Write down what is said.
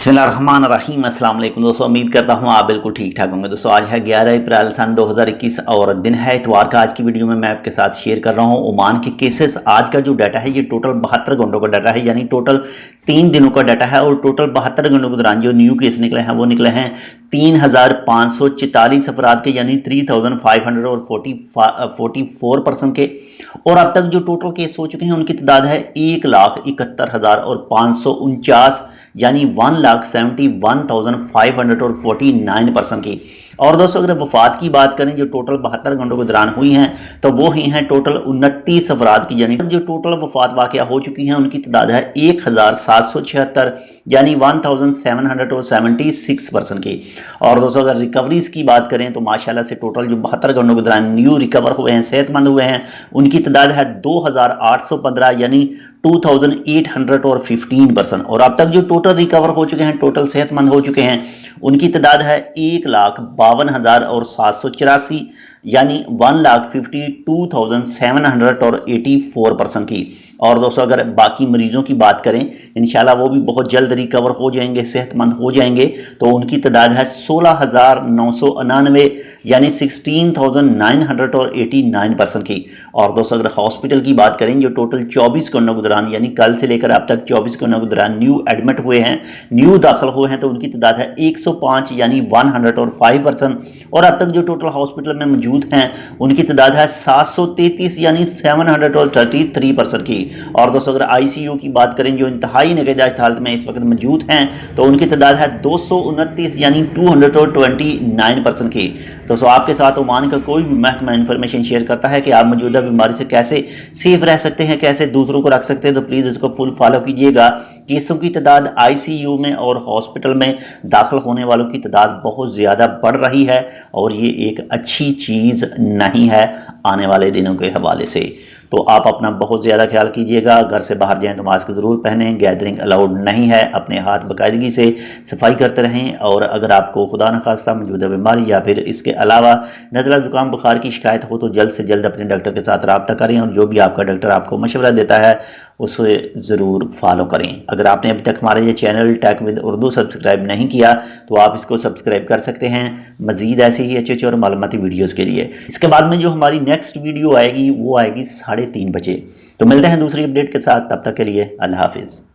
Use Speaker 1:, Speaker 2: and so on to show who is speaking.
Speaker 1: बिस्मिल्लाहिर्रहमानिर्रहीम। अस्सलाम वालेकुम दोस्तों, उम्मीद करता हूँ आप बिल्कुल ठीक ठाक होंगे। दोस्तों आज है 11 अप्रैल सन 2021 और दिन है इतवार का। आज की वीडियो में मैं आपके साथ शेयर कर रहा हूँ ओमान के केसेस। आज का जो डाटा है ये टोटल 72 घंटों का डाटा है, यानी टोटल 3 दिनों का डाटा है। और टोटल 72 घंटों के दौरान जो न्यू केस निकले हैं वो निकले हैं 3544 अफराद के, यानी 3544 के। और अब तक जो टोटल केस हो चुके हैं उनकी तादाद है 1,71,549, यानी 1,71,549 की। और दोस्तों अगर वफात की बात करें जो टोटल 72 घंटों के दौरान हुई हैं तो वो ही हैं टोटल 29 अफराद की, यानी जो टोटल वफात वाक़या हो चुकी हैं उनकी तादाद है 1,776, यानी 1,776 की। और दोस्तों अगर रिकवरीज की बात करें तो माशाल्लाह से टोटल जो 72 घंटों के दौरान न्यू रिकवर हुए हैं, सेहतमंद हुए हैं, उनकी तादाद है 2,815, यानी 2,815%। और अब तक जो टोटल रिकवर हो चुके हैं, टोटल सेहतमंद हो चुके हैं, उनकी तादाद है 1,52,784, यानी 1,52,784% की। और दोस्तों अगर बाकी मरीजों की बात करें, इंशाल्लाह वो भी बहुत जल्द रिकवर हो जाएंगे, सेहतमंद हो जाएंगे, तो उनकी तादाद है 16,999, यानी 16,989% की। और दोस्तों अगर हॉस्पिटल की बात करें जो टोटल 24 घंटों के दौरान, यानी कल से लेकर अब तक 24 घंटों के दौरान न्यू एडमिट हुए हैं, न्यू दाखिल हुए हैं, तो उनकी तादाद है 105, यानी 105%। और अब तक जो टोटल हॉस्पिटल में मौजूद हैं उनकी तादाद है 733, यानी 733% की। और दोस्तों अगर ICU की बात करें जो इंतहाई निगहदाश्त हालत में इस वक्त मौजूद हैं तो उनकी तादाद है 229, यानी 229% की। दोस्तों आपके साथ ओमान का कोई भी महकमा इंफॉर्मेशन शेयर करता है कि आप मौजूदा बीमारी से कैसे सेफ रह सकते हैं, कैसे दूसरों को रख सकते हैं, तो प्लीज़ इसको फुल फॉलो कीजिएगा। केसों की तादाद ICU में और हॉस्पिटल में दाखिल होने वालों की तादाद बहुत ज़्यादा बढ़ रही है और ये एक अच्छी चीज़ नहीं है आने वाले दिनों के हवाले से। तो आप अपना बहुत ज़्यादा ख्याल कीजिएगा। घर से बाहर जाएं तो मास्क ज़रूर पहनें, गैदरिंग अलाउड नहीं है, अपने हाथ बाकायदगी से सफाई करते रहें। और अगर आपको खुदा न खास्ता मौजूदा बीमारी या फिर इसके अलावा नज़ला ज़ुकाम बुखार की शिकायत हो तो जल्द से जल्द अपने डॉक्टर के साथ रब्ता करें और जो भी आपका डॉक्टर आपको मशवरा देता है उसे ज़रूर फॉलो करें। अगर आपने अभी तक हमारे ये channel tech with Urdu subscribe नहीं किया तो आप इसको सब्सक्राइब कर सकते हैं मज़ीद ऐसे ही अच्छे और मालूमाती वीडियोज़ के लिए। इसके बाद में जो हमारी नेक्स्ट वीडियो आएगी वो आएगी 3:30 बजे। तो मिलते हैं दूसरी अपडेट के साथ, तब तक के लिए अल्लाह हाफिज़।